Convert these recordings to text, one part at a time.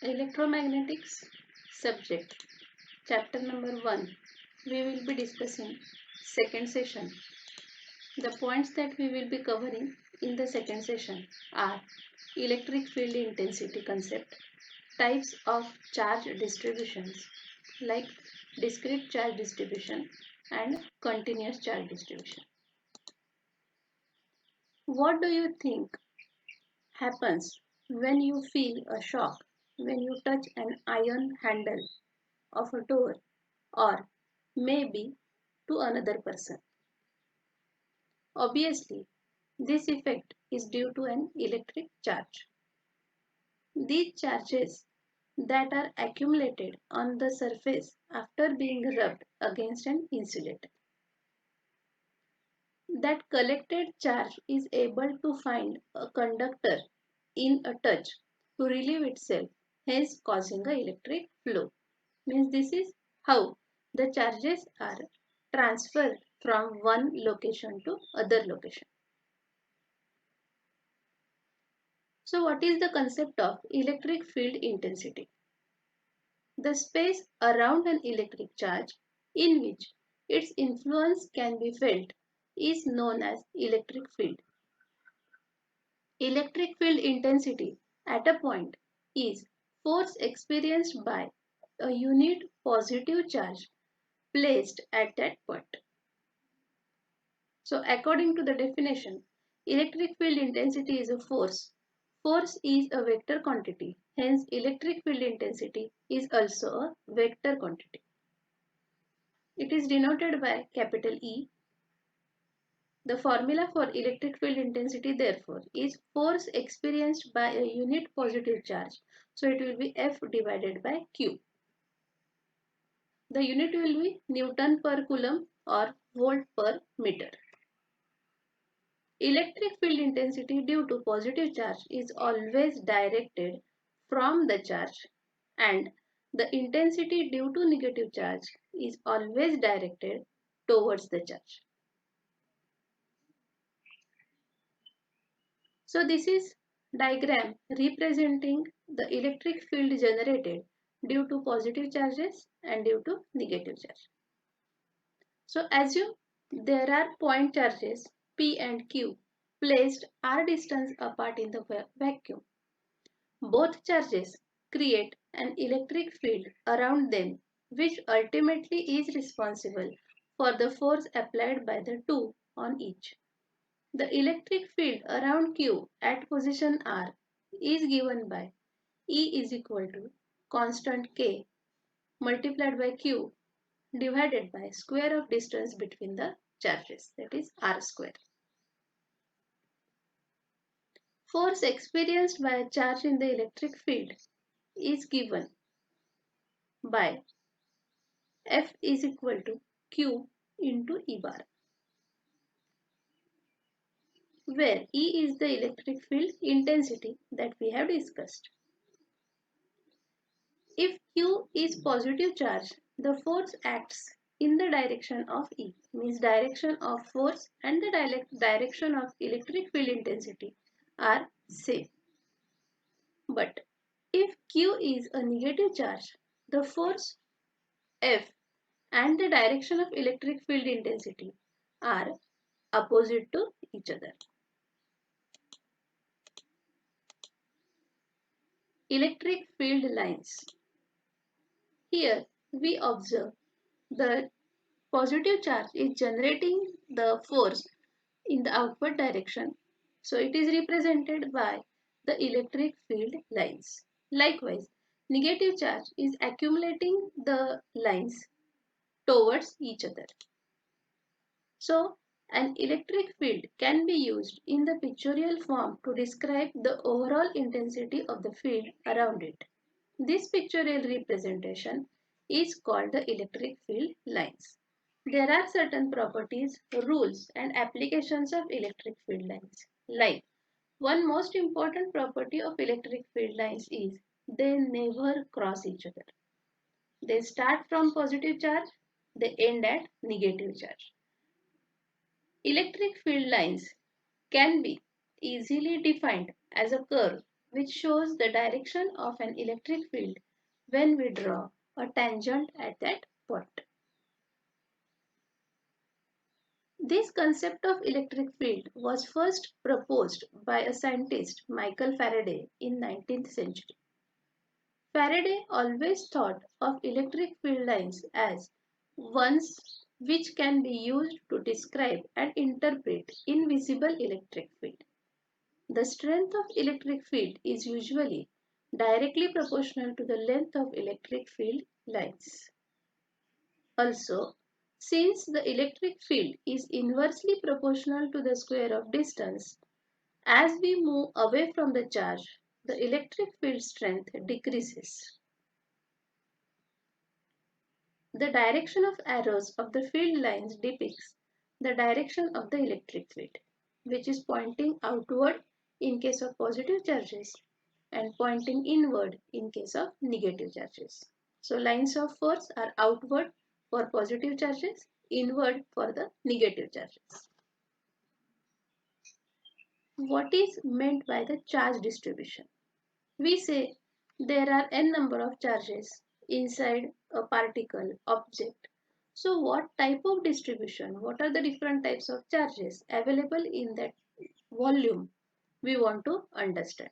Electromagnetics subject chapter number 1 we will be discussing second session. The points that we will be covering in the second session are electric field intensity concept, types of charge distributions like discrete charge distribution and continuous charge distribution. What do you think happens when you feel a shock when you touch an iron handle of a door or maybe to another person? Obviously, this effect is due to an electric charge. These charges that are accumulated on the surface after being rubbed against an insulator. That collected charge is able to find a conductor in a touch to relieve itself, hence causing an electric flow. Means this is how the charges are transferred from one location to other location. So what is the concept of electric field intensity? The space around an electric charge in which its influence can be felt is known as electric field. Electric field intensity at a point is force experienced by a unit positive charge placed at that point. So according to the definition, electric field intensity is a force. Force is a vector quantity. Hence, electric field intensity is also a vector quantity. It is denoted by capital E. The formula for electric field intensity therefore is force experienced by a unit positive charge. So it will be F divided by Q. The unit will be Newton per Coulomb or volt per meter. Electric field intensity due to positive charge is always directed from the charge, and the intensity due to negative charge is always directed towards the charge. So this is diagram representing the electric field generated due to positive charges and due to negative charge. So assume there are point charges P and Q placed r distance apart in the vacuum. Both charges create an electric field around them which ultimately is responsible for the force applied by the two on each. The electric field around Q at position R is given by E is equal to constant K multiplied by Q divided by square of distance between the charges, that is R square. Force experienced by a charge in the electric field is given by F is equal to Q into E bar, where E is the electric field intensity that we have discussed. If Q is positive charge, the force acts in the direction of E, means direction of force and the direction of electric field intensity are same. But if Q is a negative charge, the force F and the direction of electric field intensity are opposite to each other. Electric field lines. Here we observe the positive charge is generating the force in the outward direction. So it is represented by the electric field lines. Likewise, negative charge is accumulating the lines towards each other. So an electric field can be used in the pictorial form to describe the overall intensity of the field around it. This pictorial representation is called the electric field lines. There are certain properties, rules and applications of electric field lines. Like, one most important property of electric field lines is they never cross each other. They start from positive charge, they end at negative charge. Electric field lines can be easily defined as a curve which shows the direction of an electric field when we draw a tangent at that point. This concept of electric field was first proposed by a scientist, Michael Faraday, in 19th century. Faraday always thought of electric field lines as ones which can be used to describe and interpret invisible electric field. The strength of electric field is usually directly proportional to the length of electric field lines. Also, since the electric field is inversely proportional to the square of distance, as we move away from the charge, the electric field strength decreases. The direction of arrows of the field lines depicts the direction of the electric field, which is pointing outward in case of positive charges and pointing inward in case of negative charges. So lines of force are outward for positive charges, inward for the negative charges. What is meant by the charge distribution? We say there are n number of charges inside a particle object. So what type of distribution, what are the different types of charges available in that volume we want to understand.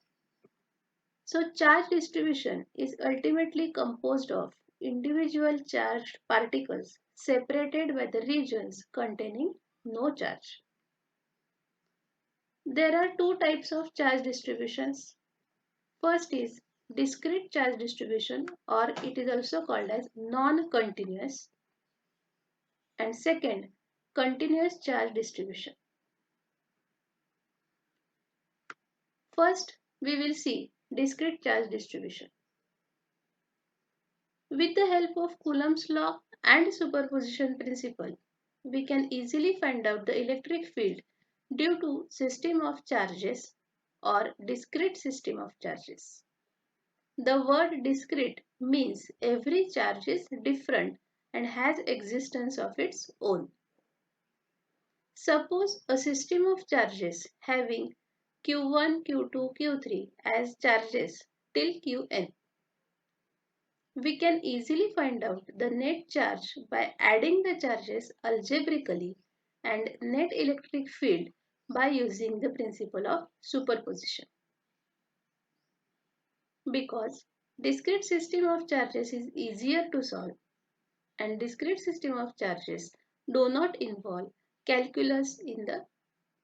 So charge distribution is ultimately composed of individual charged particles separated by the regions containing no charge. There are two types of charge distributions. First is discrete charge distribution, or it is also called as non-continuous, and second, continuous charge distribution. First, we will see discrete charge distribution. With the help of Coulomb's law and superposition principle, we can easily find out the electric field due to system of charges or discrete system of charges. The word discrete means every charge is different and has existence of its own. Suppose a system of charges having Q1, Q2, Q3 as charges till Qn. We can easily find out the net charge by adding the charges algebraically and net electric field by using the principle of superposition. Because discrete system of charges is easier to solve and discrete system of charges do not involve calculus in the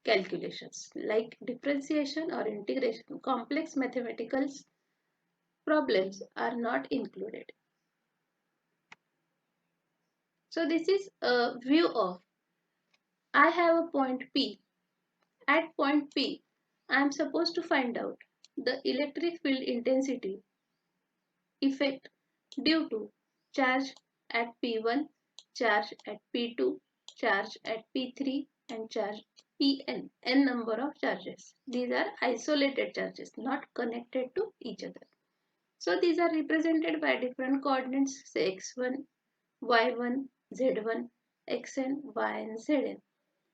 calculations like differentiation or integration. Complex mathematical problems are not included. So this is a view of I have a point P. At point P, I am supposed to find out the electric field intensity effect due to charge at P1, charge at P2, charge at P3 and charge Pn, n number of charges. These are isolated charges, not connected to each other. So these are represented by different coordinates, say x1, y1, z1, xn, yn, zn.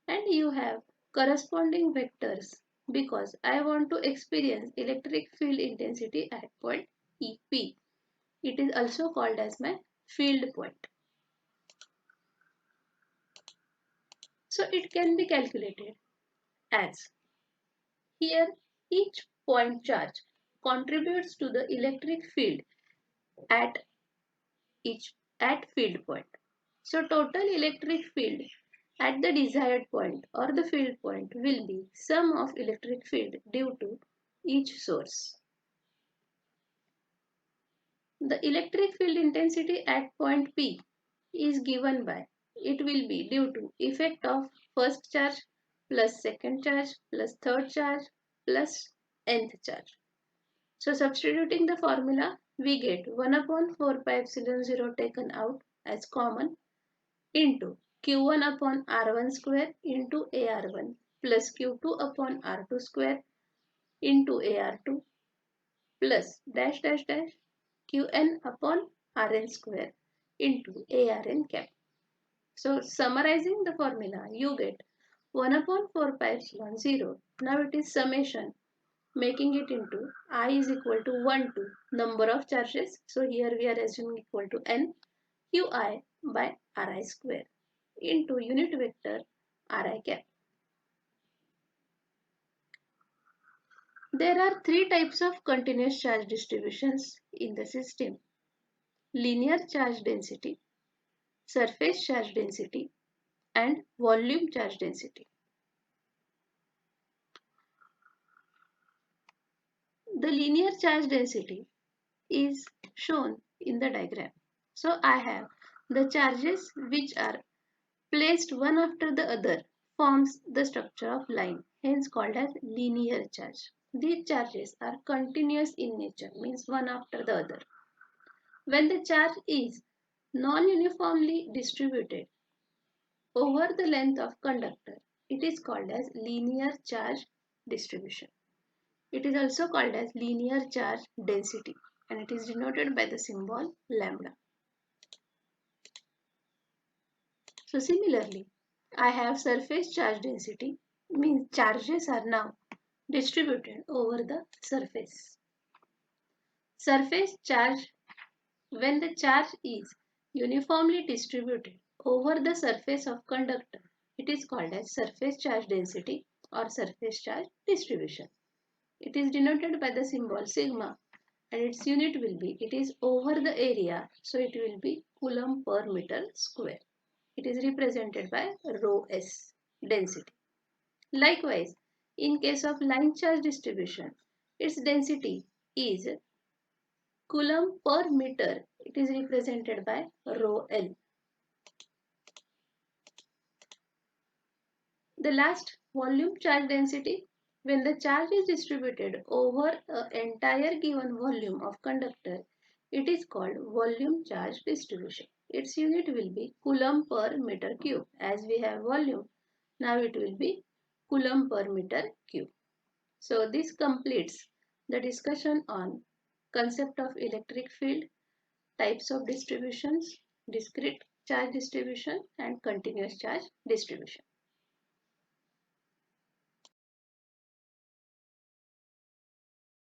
And you have corresponding vectors because I want to experience electric field intensity at point EP. It is also called as my field point. So it can be calculated as here each point charge contributes to the electric field at each at field point. So total electric field at the desired point or the field point will be sum of electric field due to each source. The electric field intensity at point P is given by it will be due to effect of first charge plus second charge plus third charge plus nth charge. So substituting the formula we get 1 upon 4 pi epsilon 0 taken out as common into Q1 upon R1 square into AR1 plus Q2 upon R2 square into AR2 plus dash dash dash Qn upon Rn square into Arn cap. So summarizing the formula, you get 1 upon 4 pi epsilon 0. Now it is summation making it into I is equal to 1 to number of charges. So here we are assuming equal to n qi by ri square into unit vector ri cap. There are three types of continuous charge distributions in the system: linear charge density, surface charge density, and volume charge density. The linear charge density is shown in the diagram. So I have the charges which are placed one after the other forms the structure of line, hence called as linear charge. These charges are continuous in nature, means one after the other. When the charge is non-uniformly distributed over the length of conductor, it is called as linear charge distribution. It is also called as linear charge density, and it is denoted by the symbol lambda. So similarly, I have surface charge density, means charges are now distributed over the surface. Surface charge, when the charge is uniformly distributed over the surface of conductor, it is called as surface charge density or surface charge distribution. It is denoted by the symbol sigma, and its unit will be, it is over the area, so it will be coulomb per meter square. It is represented by rho s density. Likewise, in case of line charge distribution, its density is coulomb per meter. It is represented by rho L. The last, volume charge density. When the charge is distributed over an entire given volume of conductor, it is called volume charge distribution. Its unit will be coulomb per meter cube. As we have volume, now it will be coulomb per meter cube. So this completes the discussion on concept of electric field, types of distributions, discrete charge distribution, and continuous charge distribution.